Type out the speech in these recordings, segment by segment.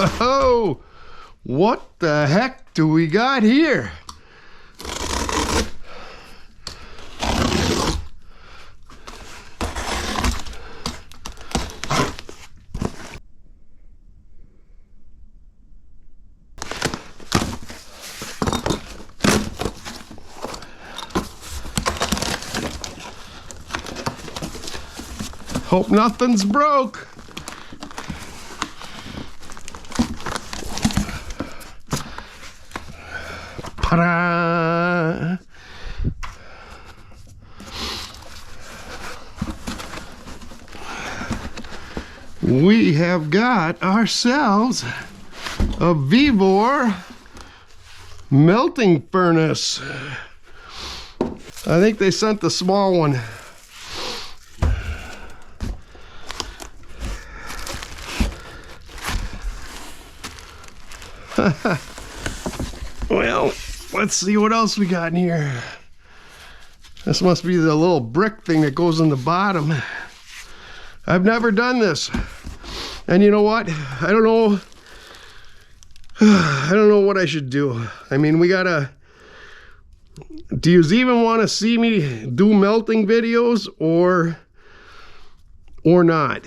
Oh, what the heck do we got here? Hope nothing's broke. Ta-da! We have got ourselves a Vevor melting furnace. I think they sent the small one. Well, let's see what else we got in here. This must be the little brick thing that goes in the bottom. I've never done this. And you know what? I don't know what I should do. I mean, we gotta... Do you even want to see me do melting videos or not?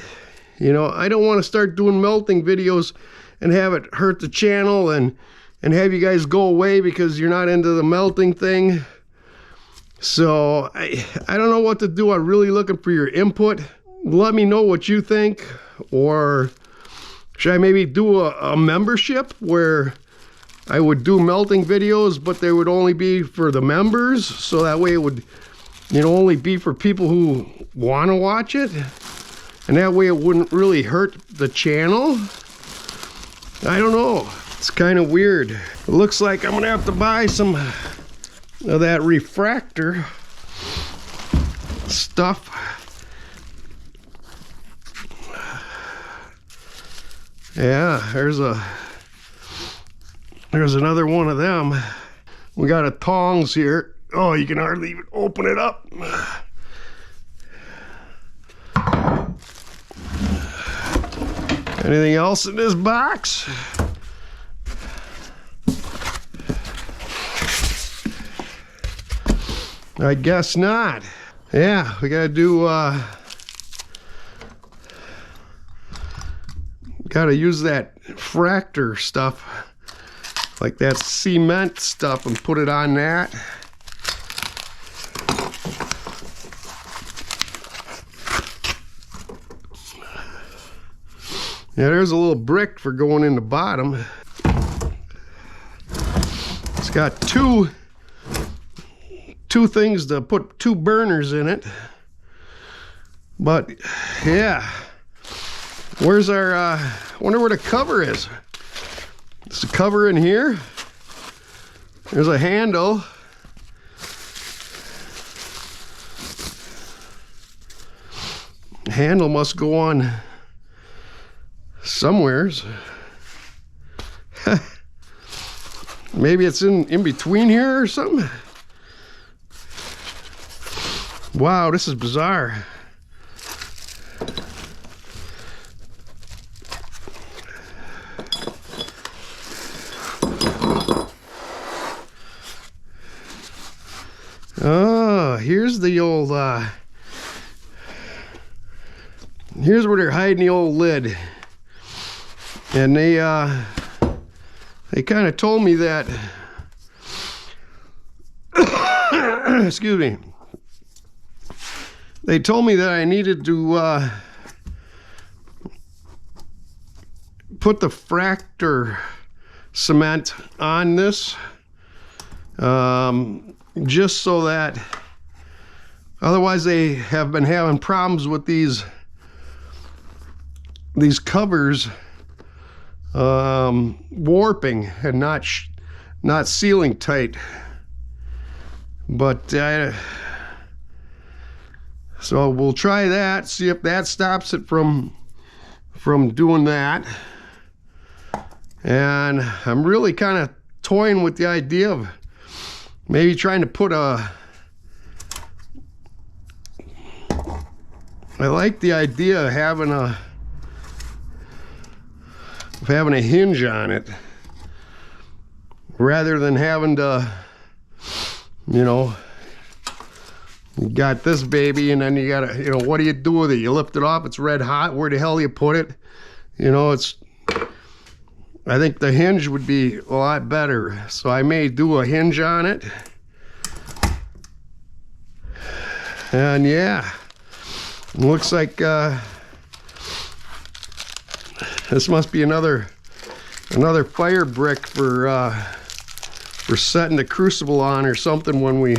You know, I don't want to start doing melting videos and have it hurt the channel and have you guys go away because you're not into the melting thing. So I don't know what to do. I'm really looking for your input. Let me know what you think. Or should I maybe do a membership where I would do melting videos, but they would only be for the members, so that way it would, you know, only be for people who want to watch it, and that way it wouldn't really hurt the channel. I don't know. It's kind of weird. It looks like I'm gonna have to buy some of that refractor stuff. Yeah, there's another one of them. We got a tongs here. Oh, you can hardly even open it up. Anything else in this box? I guess not. Yeah, we gotta do, gotta use that fractor stuff, like that cement stuff, and put it on that. Yeah, there's a little brick for going in the bottom. It's got two things to put, two burners in it. But yeah, where's our wonder where the cover is. Is the cover in here? There's a handle. The handle must go on somewheres. Maybe it's in between here or something. Wow, this is bizarre. Oh, here's the old, here's where they're hiding the old lid. And they kind of told me that, excuse me, they told me that I needed to put the fractor cement on this, just so that, otherwise they have been having problems with these covers warping and not sealing tight. But so we'll try that, see if that stops it from doing that. And I'm really kind of toying with the idea of maybe trying to put I like the idea of having of having a hinge on it, rather than having to, you know, you got this baby and then you gotta, you know, what do you do with it? You lift it off, it's red hot, where the hell do you put it? You know, I think the hinge would be a lot better, so I may do a hinge on it. And yeah, it looks like this must be another fire brick for setting the crucible on or something when we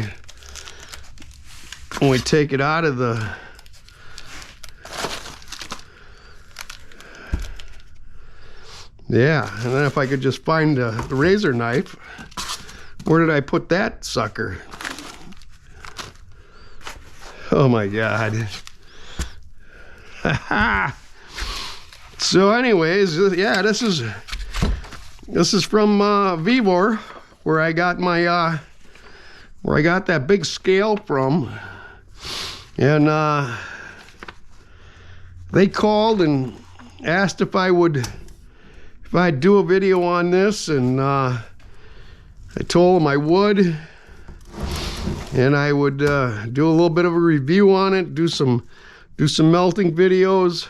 take it out of the yeah. And then if I could just find the razor knife, where did I put that sucker? Oh my God. So anyways, yeah, this is from Vevor, where I got my that big scale from. And they called and asked if I'd do a video on this, and I told them I would, and I would do a little bit of a review on it, do some melting videos.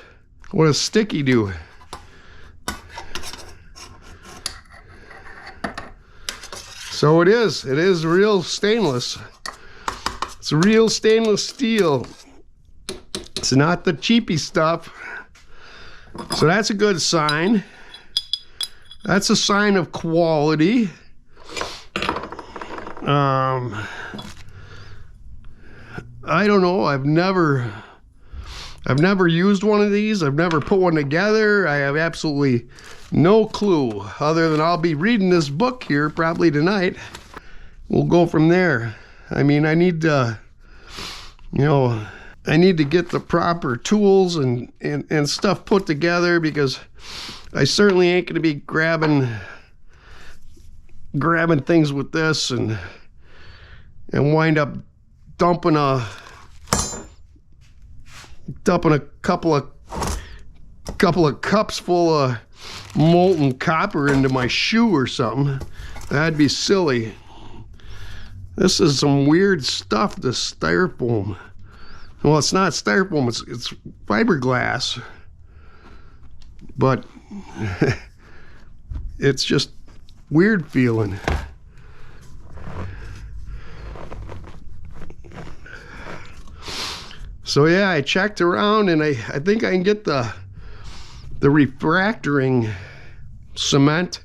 What does sticky do? So it is real stainless. It's real stainless steel. It's not the cheapy stuff. So that's a good sign. That's a sign of quality. I don't know. I've never used one of these. I've never put one together. I have absolutely no clue, other than I'll be reading this book here probably tonight. We'll go from there. I mean, I need to, you know, I need to get the proper tools and stuff put together, because I certainly ain't going to be grabbing things with this and wind up dumping a couple of cups full of molten copper into my shoe or something. That'd be silly. This is some weird stuff, this styrofoam. Well, it's not styrofoam, it's fiberglass, but it's just weird feeling. So yeah, I checked around, and I think I can get the refractoring cement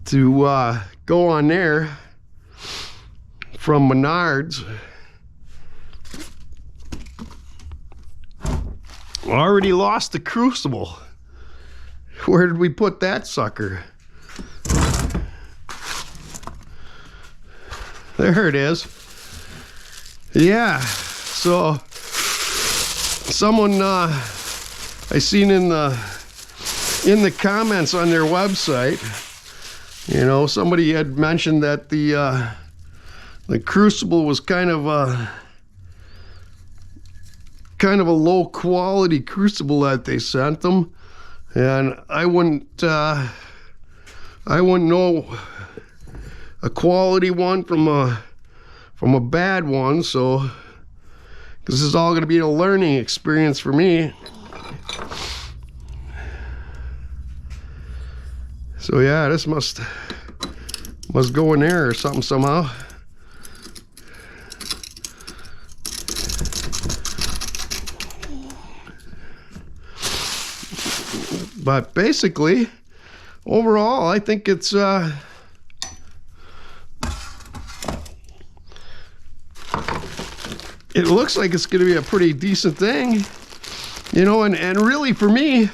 to go on there from Menards. Already lost the crucible. Where did we put that sucker? There it is. Yeah, so someone I seen in the comments on their website, you know, somebody had mentioned that the crucible was kind of a low quality crucible that they sent them, and I wouldn't know a quality one from a bad one. So this is all going to be a learning experience for me. So yeah, this must go in there or something somehow. But basically, overall, I think it's it looks like it's going to be a pretty decent thing, you know, and really for me,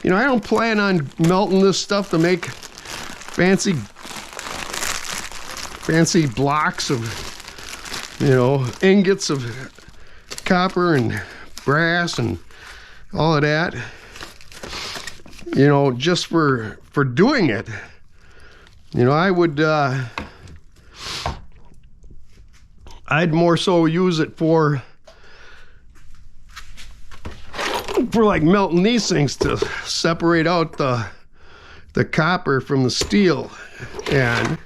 you know, I don't plan on melting this stuff to make fancy blocks of, you know, ingots of copper and brass and all of that, you know, just for doing it. You know, I'd more so use it for like melting these things to separate out the the copper from the steel and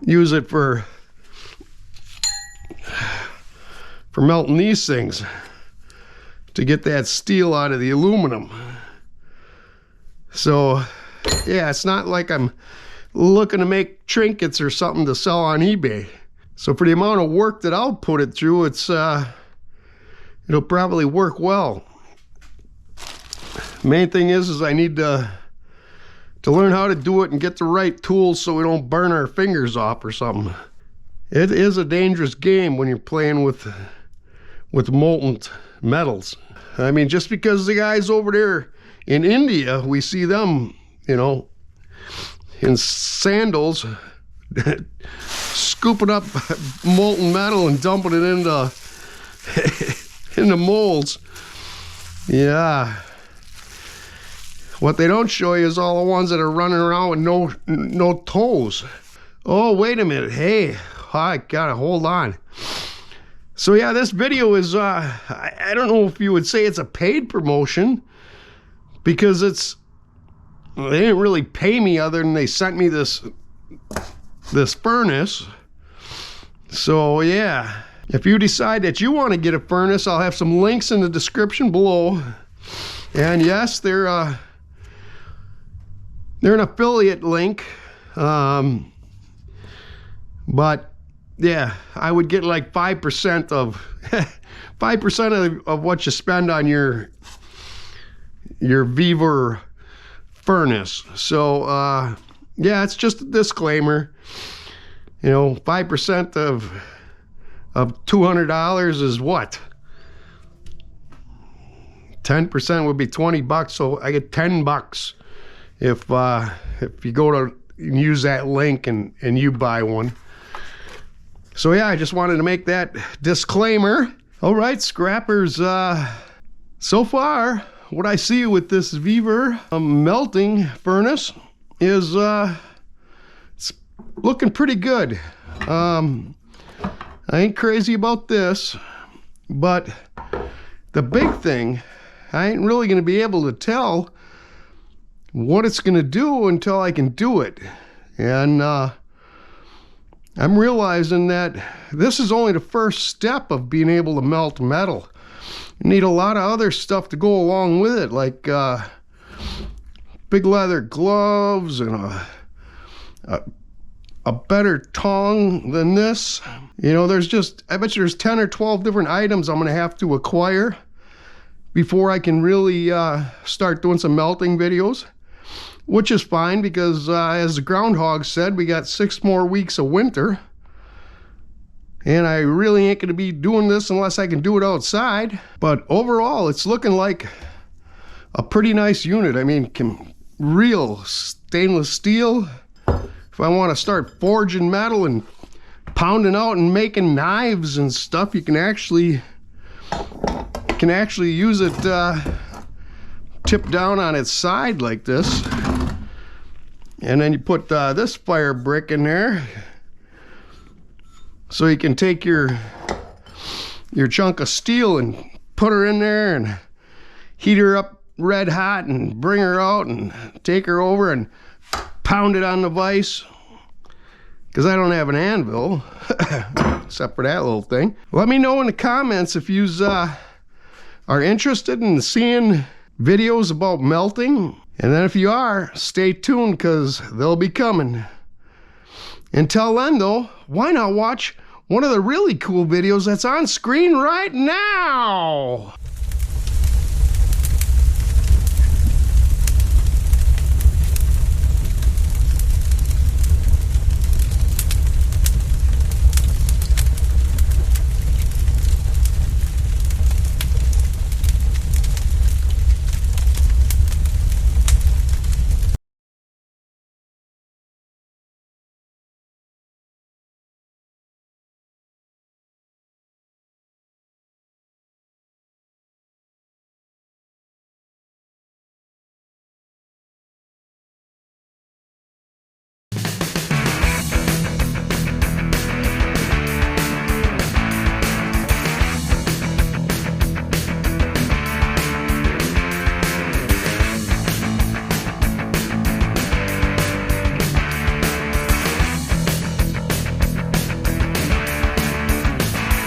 use it for melting these things to get that steel out of the aluminum. So yeah, it's not like I'm looking to make trinkets or something to sell on eBay. So for the amount of work that I'll put it through, it's it'll probably work well. Main thing is I need to learn how to do it and get the right tools so we don't burn our fingers off or something. It is a dangerous game when you're playing with molten metals. I mean, just because the guys over there in India, we see them, you know, in sandals, scooping up molten metal and dumping it into into molds. Yeah. What they don't show you is all the ones that are running around with no toes. Oh, wait a minute. Hey, I gotta hold on. So yeah, this video is, I don't know if you would say it's a paid promotion, because they didn't really pay me other than they sent me this furnace. So yeah, if you decide that you want to get a furnace, I'll have some links in the description below. And yes, they're an affiliate link, but yeah, I would get like 5% of 5% of what you spend on your Vevor furnace. So yeah, it's just a disclaimer. You know, 5% of $200 is what? 10% would be 20 bucks. So I get 10 bucks if you go to use that link and you buy one. So yeah, I just wanted to make that disclaimer. All right, scrappers, so far what I see with this Vevor melting furnace is it's looking pretty good. I ain't crazy about this, but the big thing, I ain't really gonna be able to tell what it's gonna do until I can do it. And I'm realizing that this is only the first step of being able to melt metal. You need a lot of other stuff to go along with it, like big leather gloves and a better tong than this. You know, I bet you there's 10 or 12 different items I'm gonna have to acquire before I can really start doing some melting videos. Which is fine, because as the groundhog said, we got 6 more weeks of winter. And I really ain't gonna be doing this unless I can do it outside. But overall, it's looking like a pretty nice unit. I mean, real stainless steel. If I want to start forging metal and pounding out and making knives and stuff, you can actually use it tipped down on its side like this. And then you put this fire brick in there, so you can take your chunk of steel and put her in there and heat her up red hot and bring her out and take her over and pound it on the vise, because I don't have an anvil except for that little thing. Let me know in the comments if you are interested in seeing videos about melting. And then if you are, stay tuned, because they'll be coming. Until then though, why not watch one of the really cool videos that's on screen right now?